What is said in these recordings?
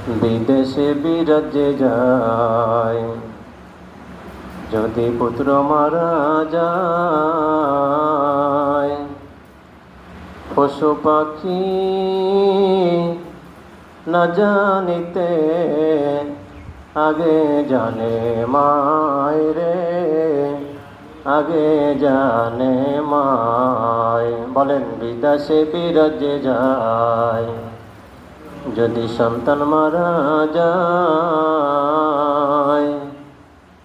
বিদেশে বিরাজে যায়, যদি পুত্র মারা যায়। পশু পাখি না জানিতে আগে জানে মায়রে, আগে জানে মায়। বলেন বিদেশে বিরাজে যায়, যদি সন্তান মারা যায়।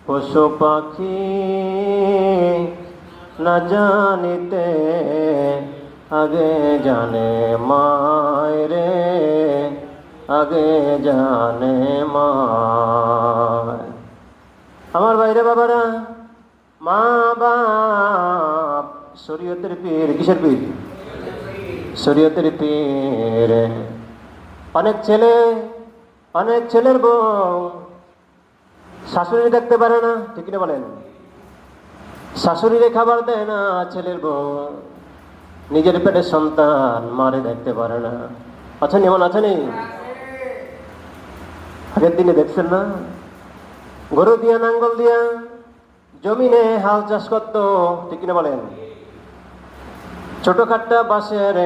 পশু পাখি না জানিতে আগে জানে মায়রে, আগে জানে মায়। আমার বাইরে বাবারা, মা বাপ শরীয়তের পীর। কিসের পীর? শরীয়তের পীর। অনেক ছেলে, অনেক ছেলের বউ শাশুড়ি দেখতে পারে না, ঠিক না বলেন? শাশুড়িরে খাবার দেয় না ছেলের বউ, নিজের পেটের সন্তান মারে দেখতে পারে না। আছেন এমন, আছেনি? আগের দিনে দেখছেন না, গরু দিয়া নাঙ্গল দিয়া জমিনে হাল চাষ করতো, ঠিক না বলেন? ছোটখাট্টা বাঁশের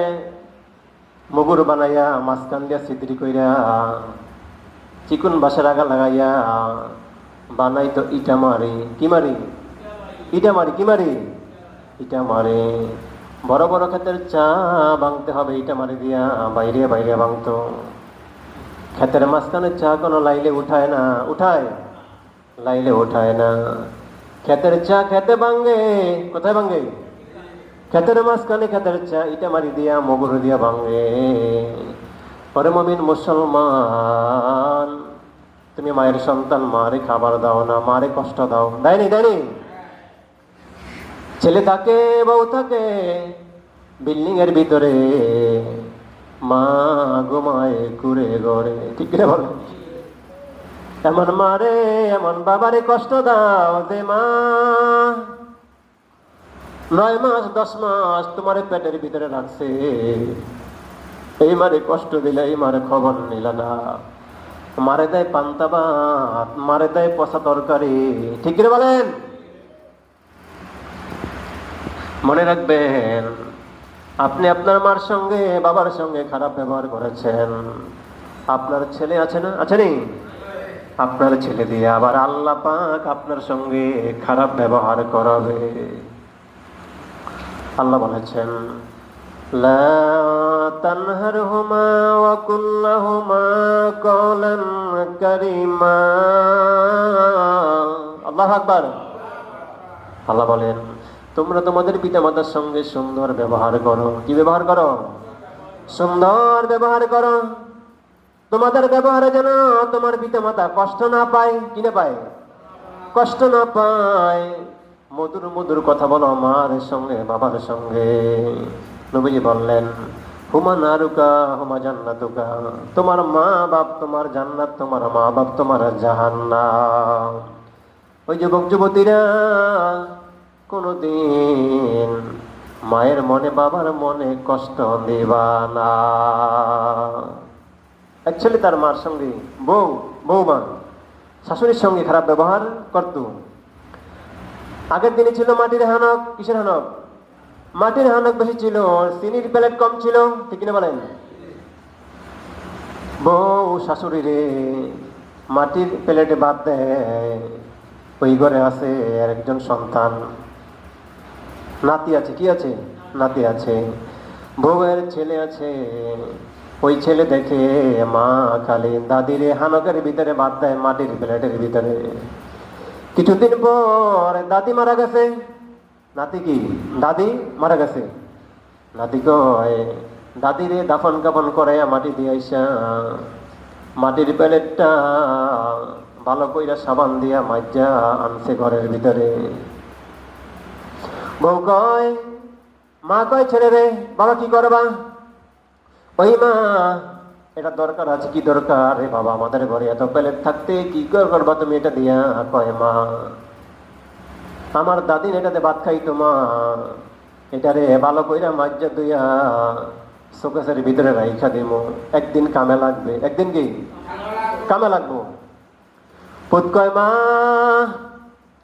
মুগুর বানাইয়া মাঝখান দিয়া ছিদ্রি কইরা চিকুন বাঁশের আগা লাগাইয়া বানাইতো ইটা মারি। কি মারি? ইটা মারি। কি মারি? ইটা মারে। বড় বড় ক্ষেতের চা ভাঙতে হবে ইটা মারি দিয়া, বাইরে বাইরে ভাঙতো। ক্ষেতের মাঝখানে চা কোনো লাইলে উঠায় না, উঠায়? লাইলে উঠায় না। ক্ষেতের চা খেতে ভাঙে, কোথায় ভাঙে? ক্ষেতের মাঝখানে ক্ষেতের চা ইটা মারি দিয়া মগুর দিয়া ভাঙে। পরে মুমিন মুসলমান, তুমি মায়ের সন্তান, মারে খাবার দাও না, মারে কষ্ট দাও। দেয়নি? দেয়নি? ছেলে থাকে, বউ থাকে বিল্ডিং এর ভিতরে, মা ঘুমায় কুড়ে ঘরে, ঠিক না বলে? এমন মারে, এমন বাবারে কষ্ট দাও যে মা 9 মাস 10 মাস তোমার পেটের ভিতরে রাখছে। এই মারে কষ্ট দিলে, এই মারে খবর নিল না, মারে দেয় পান্তা ভাত, মারে দেয় পচা তরকারি, ঠিক না বলেন? মনে রাখবেন, আপনি আপনার মার সঙ্গে বাবার সঙ্গে খারাপ ব্যবহার করেছেন, আপনার ছেলে আছে না, আছেনি? আপনার ছেলে দিয়ে আবার আল্লাহ পাক আপনার সঙ্গে খারাপ ব্যবহার করাবে। আল্লাহ বলেছেন, লা তানহারহুমা ওয়া কুল লাহুমা কওলান কারীমা। আল্লাহু আকবার। আল্লাহ বলেন, তোমরা তোমাদের পিতামাতার সঙ্গে সুন্দর ব্যবহার করো। কি ব্যবহার করো? সুন্দর ব্যবহার করো। তোমাদের ব্যবহারে যেন তোমার পিতামাতা কষ্ট না পায়। কি না পায়? কষ্ট না পায়। মধুর মধুর কথা বলো মার সঙ্গে, বাবার সঙ্গে। নবীজি বললেন, হুমা নারুকা হুমা জান্নাতুকা। তোমার মা বাপ তোমার জান্নাত, তোমার মা বাপ তোমার জাহান্নাম। ওই যুবক যুবতীরা, কোনদিন মায়ের মনে বাবার মনে কষ্ট দিবা না। অ্যাকচুয়ালি তার মার সঙ্গে বৌমা শাশুড়ির সঙ্গে খারাপ ব্যবহার করত। আগের দিনে ছিল মাটির হানক। কিসের হানক? মাটির হানক বেশি ছিল, চিনির প্লেট কম ছিল, ঠিক না বলেন? বউ শাশুড়ি রে মাটির প্লেটে ভাত দেয়। ওই ঘরে আছে আর একজন সন্তান, নাতি আছে। কি আছে? নাতি আছে। বউয়ের ছেলে আছে। ওই ছেলে দেখে মা খালি দাদিরে হানকের ভিতরে ভাত দেয়, মাটির প্লেটের ভিতরে। কিছুদিন পর দাদি মারা গেছে। নাতি কি? দাদি মারা গেছে। নাতি কয়, দাদিরে দাফন কাফন করে মাটি দিয়ে আইসা মাটির প্লেটটা ভালো কইরা সাবান দিয়া মাজা আনছে ঘরের ভিতরে। বউ কয়, মা কয়, ছেলে রে বাবা কি করবা? ওই মা, এটা দরকার আছে। কি দরকার রে বাবা? আমাদের ঘরে এত প্লেট থাকতে কি করবা তুমি এটা দিয়া? কয়, মা আমার দাদিন এটাতে ভাত খাইতো, মা এটারে ভালো কইরা মাজা দুইয়া শোকেসের ভিতরে রাইখা দিমু, একদিন কামে লাগবে। একদিন কি কামে লাগবো। পুত কয় মা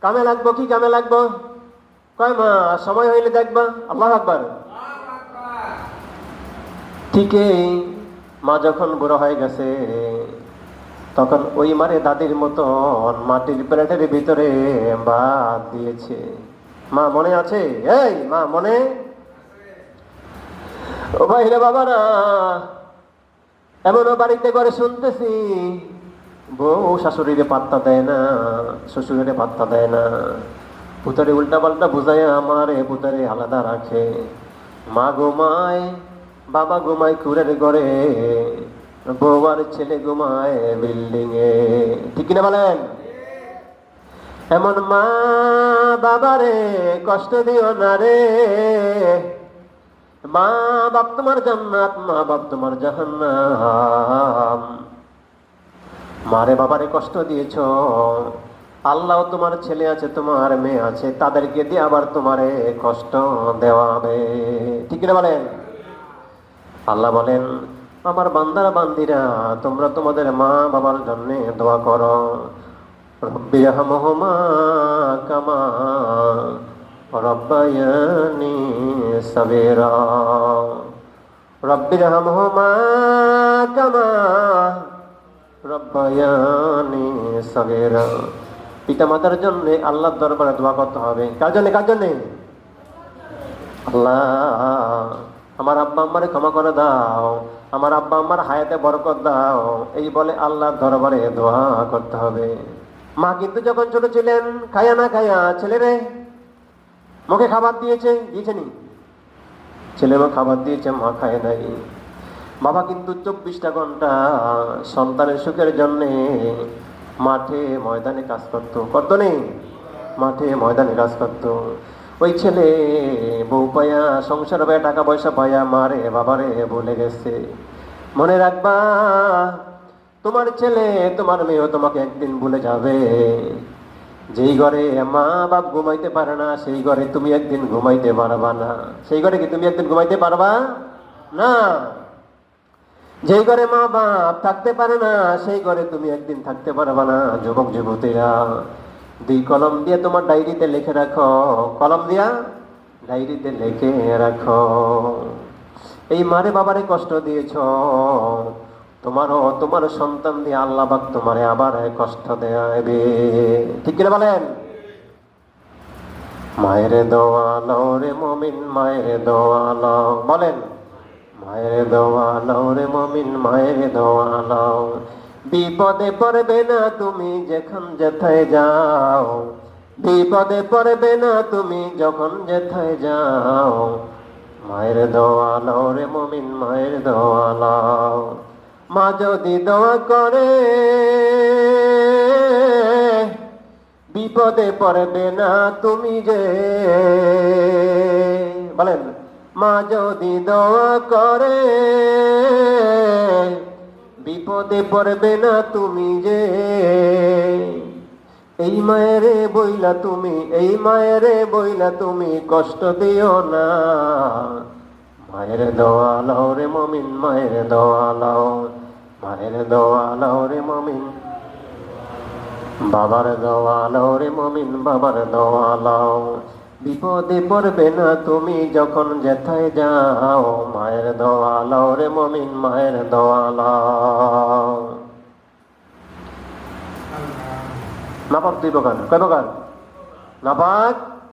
কামে লাগবো, কি কামে লাগবো? কয় মা সময় হইলে দেখবা। আল্লাহু আকবার। ঠিকই মা যখন বুড়ো হয়ে গেছে তখন ওই মারে দাদির মতন মাটির প্লেটের ভিতরে ভাত দিয়েছে। মা মনে আছে? এই মা মনে? ও ভাইরা বাবারা, এমনও বাড়িতে করে শুনতেছি বউ শাশুড়িরে পাত্তা দেয় না, শ্বশুরের পাত্তা দেয় না, পুতারে উল্টা পাল্টা বুঝায় আমারে পুতারে আলাদা রাখে। মা ঘুমায়, বাবা ঘুমায় কুড়ের ঘরে, বউ আর ছেলে ঘুমায় বিল্ডিং এ। ঠিক কিনা বলেন? এমন মা বাবারে কষ্ট দিও না রে। মা বাপ তোমার জান্নাত, মা বাপ তোমার জাহান্নাম। মারে বাবারে কষ্ট দিয়েছ, আল্লাহ তোমার ছেলে আছে, তোমার মেয়ে আছে, তাদেরকে দিয়ে আবার তোমারে কষ্ট দেওয়াবে। ঠিক না বলেন? আল্লাহ বলেন আমার বান্দারা বান্দিরা তোমরা তোমাদের মা বাবার জন্য দোয়া করো। রব্বিরহামহুমা কামা রব্বায়ানি সাগীরা। রব্বিরহামহুমা কামা রব্বায়ানি সাগীরা। পিতা মাতার জন্য আল্লাহর দরবারে দোয়া করতে হবে। কার জন্য? কার জন্য? আল্লাহ আমার আব্বা আম্মারে ক্ষমা করে দাও, আমার আব্বা আম্মার হায়াতে বরকত দাও, এই বলে আল্লাহর দরবারে দোয়া করতে হবে। মা কিন্তু যখন ছোট ছিলেন খায়া না খায়া ছেলেরে মুখে খাবার দিয়েছে, দিয়েছেনি? ছেলে মা খাবার দিয়েছে, মা খায় নাই। বাবা কিন্তু 24টা ঘন্টা সন্তানের সুখের জন্য মাঠে ময়দানে কাজ করতো। করতো নেই? মাঠে ময়দানে কাজ করতো। ওই ছেলে বউ পায়া, সংসার পায়া, টাকা পয়সা পায়া মারে বাবারে বলে গেছে, মনে রাখবা তোমার ছেলে তোমার মেয়েও তোমাকে একদিন ভুলে যাবে। যেই ঘরে মা বাপ ঘুমাইতে পারে না সেই ঘরে তুমি একদিন ঘুমাইতে পারবা না। সেই ঘরে কি তুমি একদিন ঘুমাইতে পারবা না? যেই ঘরে মা বাপ থাকতে পারে না সেই ঘরে তুমি একদিন থাকতে পারবা না। যুবক যুবতীরা, 2 কলম দিয়ে তোমার ডায়েরিতে লিখে রাখো, কলম দিয়া ডায়েরিতে লিখে রাখো, এই মারে বাবারে কষ্ট দিয়েছ, তোমারও তোমার সন্তান দিয়ে আল্লাহ পাক তোমারে আবার কষ্ট দেবে। ঠিক কিনা বলেন? মায়ের দোয়া লও রে মুমিন, মায়ের দোয়া লও। বলেন মায়ের দোয়া লও রে মুমিন, মায়ের দোয়া লও। বিপদে পড়বে না তুমি যখন যেথায় যাও, বিপদে পড়বে না তুমি যখন যেথায় যাও। মায়ের দোয়া লও রে মুমিন, মায়ের দোয়া লও। মা যদি দোয়া করে বিপদে পড়বে না তুমি যে। বলেন মা যদি দোয়া করে বিপদে পড়বে না তুমি যে। এই মায়েরে বইলা তুমি, এই মায়েরে বইলা তুমি কষ্ট দিও না। মায়ের দোয়া লও রে মুমিন, মায়ের দোয়া লও, মায়ের দোয়া লও রে মুমিন। বাবার দোয়া লও রে মুমিন, বাবার দোয়া লও। বিপদে পড়বে না তুমি যখন যেথায় যাও। মায়ের দোয়া লও রে মুমিন, মায়ের দোয়া লও। নাপাক 2 প্রকার। কয় প্রকার? নাপাক